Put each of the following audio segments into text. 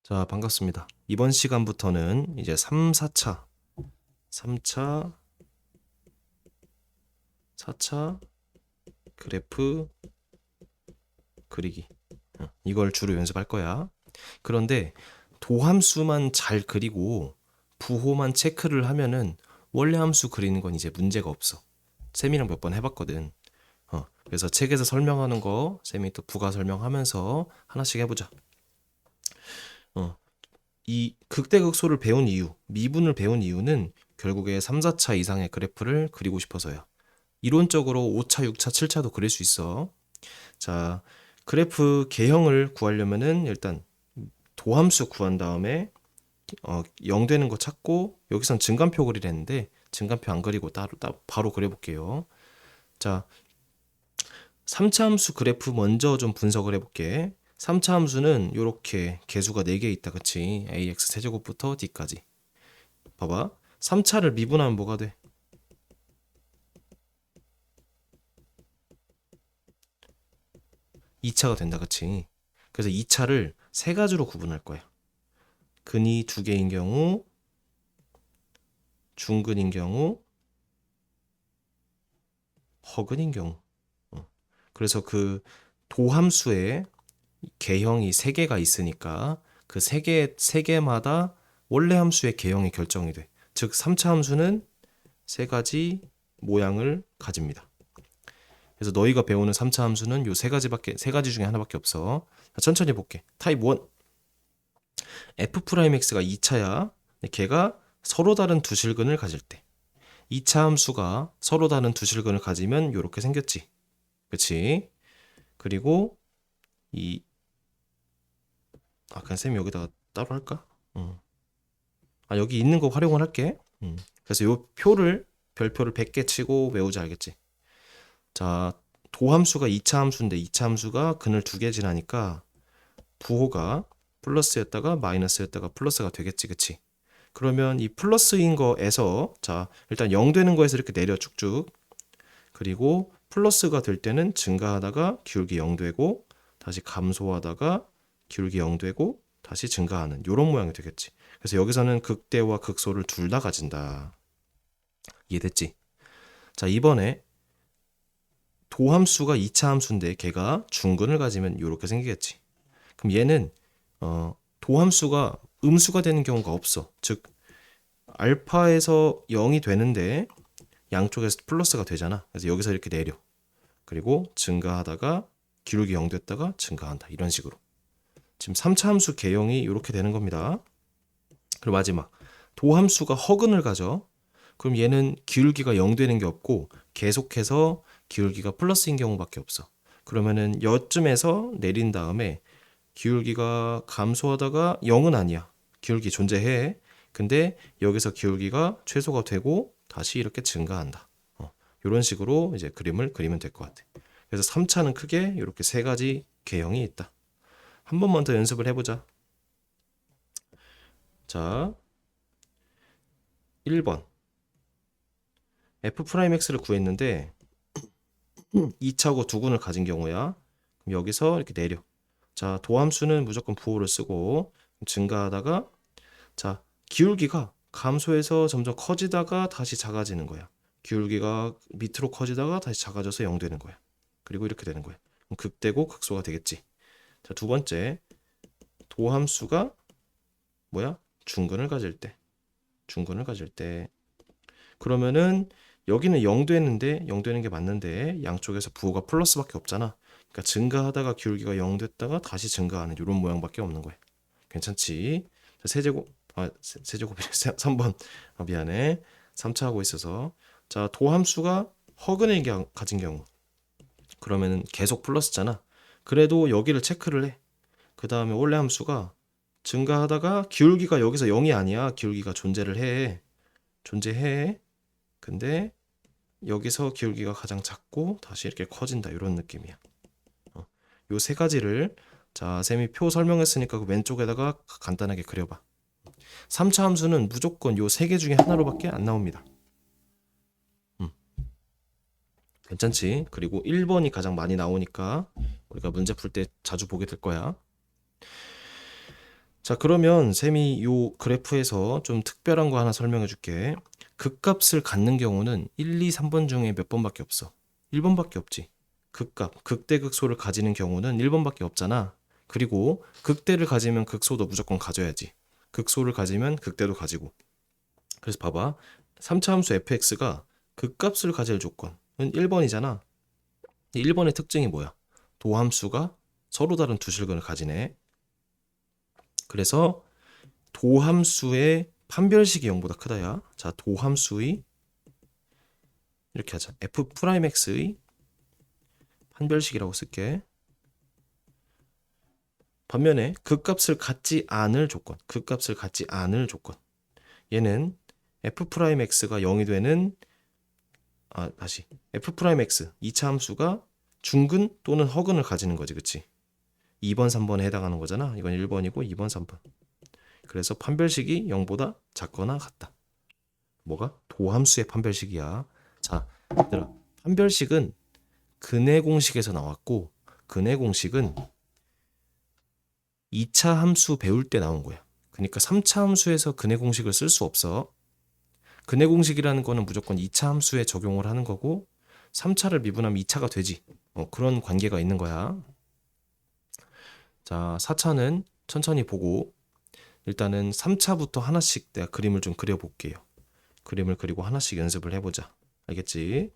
자, 반갑습니다. 이번 시간부터는 이제 3, 4차, 3차, 4차 그래프 그리기. 이걸 주로 연습할 거야. 그런데 도함수만 잘 그리고 부호만 체크를 하면은 원래 함수 그리는 건 이제 문제가 없어. 쌤이랑 몇 번 해봤거든. 그래서 책에서 설명하는 거 쌤이 또 부가 설명하면서 하나씩 해보자. 어, 이 극대극소를 배운 이유, 미분을 배운 이유는 결국에 3, 4차 이상의 그래프를 그리고 싶어서야. 이론적으로 5차, 6차, 7차도 그릴 수 있어. 자, 그래프 개형을 구하려면은 일단 도함수 구한 다음에 0 되는 거 찾고 여기선 증간표 그리랬는데 증간표 안 그리고 바로 그려볼게요. 자, 3차 함수 그래프 먼저 좀 분석을 해볼게. 3차 함수는 이렇게 개수가 4개 있다. 그치? ax 세제곱부터 d까지. 봐봐. 3차를 미분하면 뭐가 돼? 2차가 된다. 그치? 그래서 2차를 세 가지로 구분할 거야. 근이 2개인 경우, 중근인 경우, 허근인 경우. 그래서 그 도함수에 개형이 3개가 있으니까 그 3개마다 원래 함수의 개형이 결정이 돼. 즉 3차 함수는 3가지 모양을 가집니다. 그래서 너희가 배우는 3차 함수는 요 3가지 중에 하나밖에 없어. 천천히 볼게. 타입 1. f'x가 2차야. 걔가 서로 다른 두 실근을 가질 때. 2차 함수가 서로 다른 두 실근을 가지면 이렇게 생겼지. 그치? 그리고 이 그냥 쌤이 여기다가 따로 할까? 여기 있는 거 활용을 할게. 그래서 요 표를 별표를 100개 치고 외우자. 알겠지? 자, 도함수가 2차 함수인데 2차 함수가 근을 2개 지나니까 부호가 플러스였다가 마이너스였다가 플러스가 되겠지. 그치? 그러면 이 플러스인 거에서 자, 일단 0 되는 거에서 이렇게 내려 쭉쭉. 그리고 플러스가 될 때는 증가하다가 기울기 0 되고 다시 감소하다가 기울기 0 되고 다시 증가하는 이런 모양이 되겠지. 그래서 여기서는 극대와 극소를 둘 다 가진다. 이해됐지? 자, 이번에 도함수가 2차 함수인데 걔가 중근을 가지면 이렇게 생기겠지. 그럼 얘는 도함수가 음수가 되는 경우가 없어. 즉 알파에서 0이 되는데 양쪽에서 플러스가 되잖아. 그래서 여기서 이렇게 내려. 그리고 증가하다가 기울기 0 됐다가 증가한다. 이런 식으로. 지금 3차 함수 개형이 이렇게 되는 겁니다. 그리고 마지막 도함수가 허근을 가져. 그럼 얘는 기울기가 0 되는 게 없고 계속해서 기울기가 플러스인 경우밖에 없어. 그러면은 여쯤에서 내린 다음에 기울기가 감소하다가 0은 아니야. 기울기 존재해. 근데 여기서 기울기가 최소가 되고 다시 이렇게 증가한다. 이런 식으로 이제 그림을 그리면 될 것 같아. 그래서 3차는 크게 이렇게 3가지 개형이 있다. 한 번만 더 연습을 해보자. 자, 1번 f'x를 구했는데 2차고 두근을 가진 경우야. 그럼 여기서 이렇게 내려. 자, 도함수는 무조건 부호를 쓰고 증가하다가 자, 기울기가 감소해서 점점 커지다가 다시 작아지는 거야. 기울기가 밑으로 커지다가 다시 작아져서 0 되는 거야. 그리고 이렇게 되는 거야. 그럼 극대고 극소가 되겠지. 자, 두 번째 도함수가 뭐야? 중근을 가질 때. 중근을 가질 때. 그러면은 여기는 0 되는데 0 되는 게 맞는데 양쪽에서 부호가 플러스밖에 없잖아. 그러니까 증가하다가 기울기가 0 됐다가 다시 증가하는 이런 모양밖에 없는 거야. 괜찮지? 자, 세제곱이 3번. 미안해. 3차 하고 있어서. 자, 도함수가 허근을 가진 경우. 그러면은 계속 플러스잖아. 그래도 여기를 체크를 해. 그 다음에 원래 함수가 증가하다가 기울기가 여기서 0이 아니야. 기울기가 존재를 해. 존재해. 근데 여기서 기울기가 가장 작고 다시 이렇게 커진다. 이런 느낌이야. 요 3가지를 자, 쌤이 표 설명했으니까 그 왼쪽에다가 간단하게 그려봐. 3차 함수는 무조건 요 3개 중에 하나로밖에 안 나옵니다. 괜찮지? 그리고 1번이 가장 많이 나오니까 우리가 문제 풀 때 자주 보게 될 거야. 자, 그러면 쌤이 요 그래프에서 좀 특별한 거 하나 설명해 줄게. 극값을 갖는 경우는 1, 2, 3번 중에 몇 번밖에 없어. 1번밖에 없지. 극값, 극대극소를 가지는 경우는 1번밖에 없잖아. 그리고 극대를 가지면 극소도 무조건 가져야지. 극소를 가지면 극대도 가지고. 그래서 봐봐. 3차 함수 fx가 극값을 가질 조건은 1번이잖아. 1번의 특징이 뭐야? 도함수가 서로 다른 두 실근을 가지네. 그래서 도함수의 판별식이 0보다 크다야. 자, 도함수의 이렇게 하자. f'x의 판별식이라고 쓸게. 반면에 극값을 갖지 않을 조건, 극값을 갖지 않을 조건. 얘는 f'x가 0이 되는 다시 f'x 2차 함수가 중근 또는 허근을 가지는 거지. 그치? 2번, 3번에 해당하는 거잖아. 이건 1번이고 2번, 3번. 그래서 판별식이 0보다 작거나 같다. 뭐가? 도함수의 판별식이야. 자, 얘들아, 판별식은 근해 공식에서 나왔고 근해 공식은 2차 함수 배울 때 나온 거야. 그러니까 3차 함수에서 근해 공식을 쓸 수 없어. 근해 공식이라는 거는 무조건 2차 함수에 적용을 하는 거고 3차를 미분하면 2차가 되지. 그런 관계가 있는 거야. 자, 4차는 천천히 보고 일단은 3차부터 하나씩 내가 그림을 좀 그려볼게요. 그림을 그리고 하나씩 연습을 해보자. 알겠지?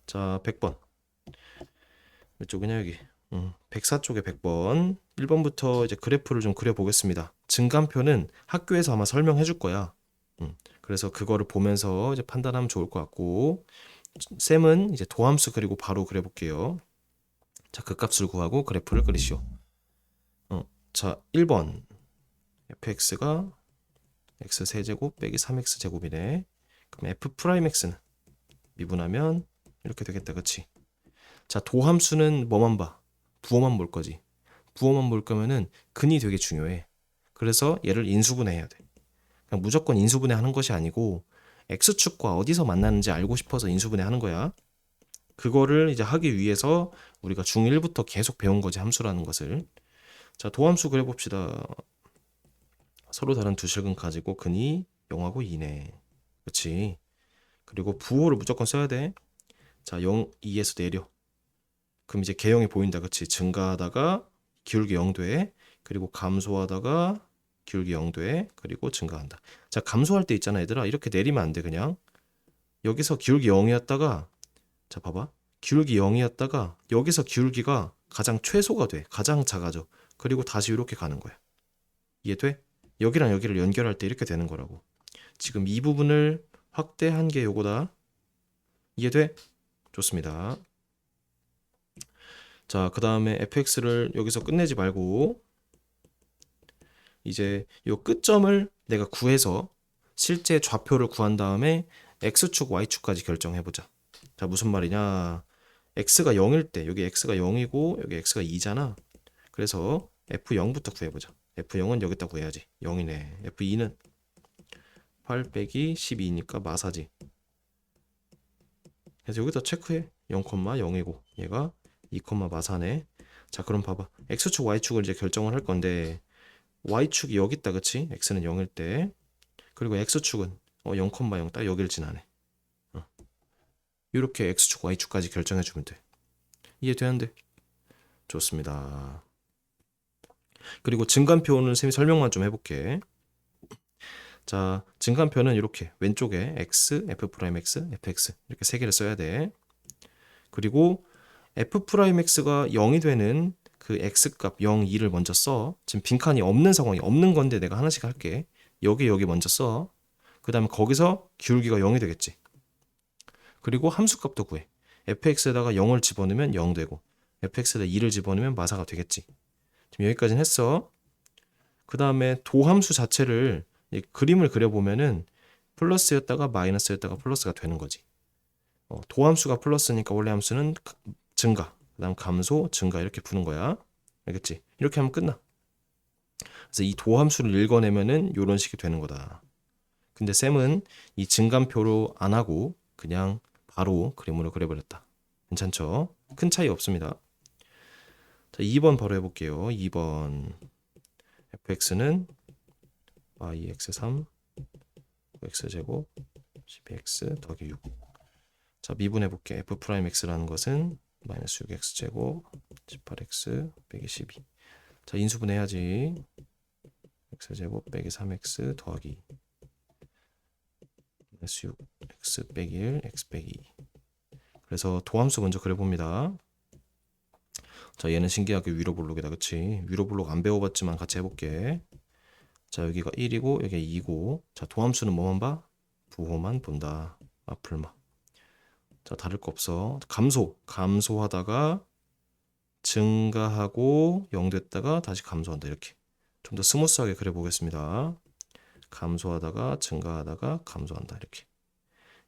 자, 100번. 몇 쪽이냐 여기? 104쪽에 100번. 1번부터 이제 그래프를 좀 그려보겠습니다. 증간표는 학교에서 아마 설명해 줄 거야. 그래서 그거를 보면서 이제 판단하면 좋을 것 같고 쌤은 이제 도함수 그리고 바로 그려볼게요. 자, 극값을 구하고 그래프를 그리시오. 자, 1번 fx가 x 세제곱 빼기 3x 제곱이네. 그럼 f'x는 미분하면 이렇게 되겠다. 그치? 자, 도함수는 뭐만 봐? 부호만 볼 거지. 부호만 볼 거면은 근이 되게 중요해. 그래서 얘를 인수분해해야 돼. 그냥 무조건 인수분해하는 것이 아니고 x축과 어디서 만나는지 알고 싶어서 인수분해하는 거야. 그거를 이제 하기 위해서 우리가 중1부터 계속 배운 거지, 함수라는 것을. 자, 도함수 그려봅시다. 서로 다른 두 실근 가지고 근이 0하고 2네. 그치? 그리고 부호를 무조건 써야 돼. 자, 0, 2에서 내려. 그럼 이제 개형이 보인다. 그치? 증가하다가 기울기 0돼. 그리고 감소하다가 기울기 0돼. 그리고 증가한다. 자, 감소할 때 있잖아, 얘들아. 이렇게 내리면 안 돼, 그냥. 여기서 기울기 0이었다가 자, 봐봐. 기울기 0이었다가 여기서 기울기가 가장 최소가 돼. 가장 작아져. 그리고 다시 이렇게 가는 거야. 이해돼? 여기랑 여기를 연결할 때 이렇게 되는 거라고. 지금 이 부분을 확대한 게 요거다. 이해돼? 좋습니다. 자, 그 다음에 fx를 여기서 끝내지 말고 이제 요 끝점을 내가 구해서 실제 좌표를 구한 다음에 x축, y축까지 결정해보자. 자, 무슨 말이냐? x가 0일 때 여기 x가 0이고 여기 x가 2잖아. 그래서 f0부터 구해보자. f0은 여기다 구해야지. 0이네. f2는 8 빼기 12니까 마사지. 그래서 여기다 체크해. 0,0이고 얘가 2, 마사네. 자, 그럼 봐봐. x축, y축을 이제 결정을 할 건데 y축이 여기 있다. 그치? x는 0일 때. 그리고 x축은 0,0 딱 여길 지나네. 이렇게 x축, y축까지 결정해주면 돼. 이해되는데? 좋습니다. 그리고 증간표는 쌤이 설명만 좀 해볼게. 자, 증간표는 이렇게 왼쪽에 x, f'x, fx 이렇게 세 개를 써야 돼. 그리고 f'x가 0이 되는 그 x값 0, 2를 먼저 써. 지금 빈칸이 없는 상황이 없는 건데 내가 하나씩 할게. 여기 먼저 써. 그 다음에 거기서 기울기가 0이 되겠지. 그리고 함수값도 구해. fx에다가 0을 집어넣으면 0 되고 fx에다 2를 집어넣으면 마사가 되겠지. 지금 여기까지는 했어. 그 다음에 도함수 자체를 그림을 그려보면은 플러스였다가 마이너스였다가 플러스가 되는 거지. 도함수가 플러스니까 원래 함수는 증가, 그 다음 감소, 증가 이렇게 푸는 거야. 알겠지? 이렇게 하면 끝나. 그래서 이 도함수를 읽어내면은 이런 식이 되는 거다. 근데 쌤은 이 증간표로 안 하고 그냥 바로 그림으로 그려버렸다. 괜찮죠? 큰 차이 없습니다. 자, 2번 바로 해볼게요. 2번. fx는 yx3 x제곱 12x 더하기 6. 자, 미분해 볼게. f'x라는 것은 마이너스 6x제곱 18x 빼기 12. 자, 인수분해해야지. x제곱 빼기 3x 더하기 마이너스 6x 빼기 1 x 빼기 2. 그래서 도함수 먼저 그려봅니다. 자, 얘는 신기하게 위로 볼록이다. 그치? 위로 볼록 안 배워봤지만 같이 해볼게. 자, 여기가 1이고 여기가 2고, 자, 도함수는 뭐만 봐? 부호만 본다. 앞을만. 자, 다를 거 없어. 감소하다가 증가하고 0 됐다가 다시 감소한다. 이렇게 좀 더 스무스하게 그려보겠습니다. 감소하다가 증가하다가 감소한다. 이렇게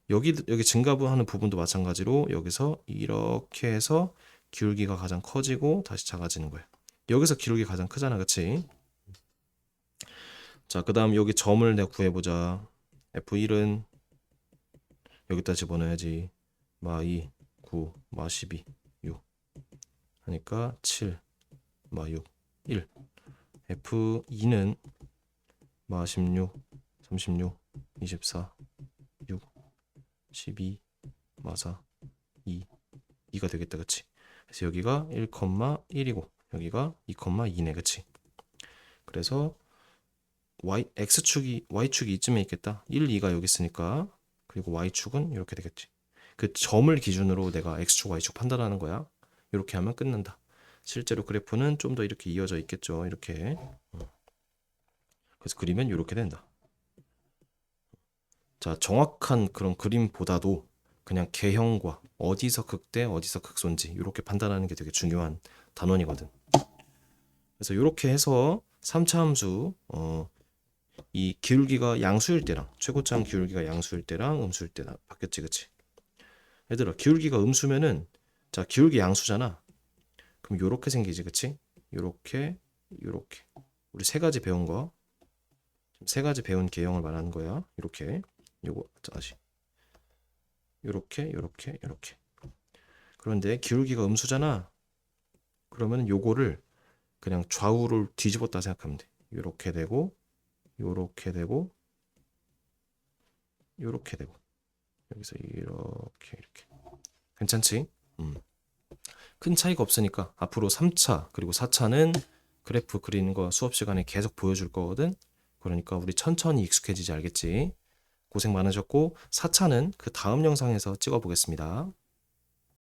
여기 증가하는 부분도 마찬가지로 여기서 이렇게 해서 기울기가 가장 커지고 다시 작아지는 거야. 여기서 기울기 가장 크잖아. 그치? 자, 그 다음 여기 점을 내가 구해보자. F1은 여기다 집어넣어야지. 마 2, 9, 마 12, 6 하니까 7, 마 6, 1. F2는 마 16, 36, 24, 6, 12, 마 4, 2, 2가 되겠다. 그치? 그래서 여기가 1,1이고 여기가 2,2네. 그치? 그래서 Y축이 이쯤에 있겠다. 1, 2가 여기 있으니까. 그리고 Y축은 이렇게 되겠지. 그 점을 기준으로 내가 X축, Y축 판단하는 거야. 이렇게 하면 끝난다. 실제로 그래프는 좀 더 이렇게 이어져 있겠죠. 이렇게. 그래서 그리면 이렇게 된다. 자, 정확한 그런 그림보다도 그냥 개형과 어디서 극대, 어디서 극소인지 이렇게 판단하는 게 되게 중요한 단원이거든. 그래서 이렇게 해서 3차 함수 이 기울기가 양수일 때랑 최고점 기울기가 양수일 때랑 음수일 때 바뀌었지. 그치? 얘들아, 기울기가 음수면은, 자, 기울기 양수잖아. 그럼 요렇게 생기지. 그치? 요렇게 우리 세 가지 배운 거, 세 가지 배운 개형을 말하는 거야. 이렇게 요거 다시 요렇게. 그런데 기울기가 음수잖아. 그러면 요거를 그냥 좌우를 뒤집었다 생각하면 돼. 요렇게 되고 요렇게 되고 요렇게 되고 여기서 이렇게 괜찮지? 큰 차이가 없으니까 앞으로 3차 그리고 4차는 그래프 그리는 거 수업 시간에 계속 보여줄 거거든. 그러니까 우리 천천히 익숙해지지. 알겠지? 고생 많으셨고 4차는 그 다음 영상에서 찍어 보겠습니다.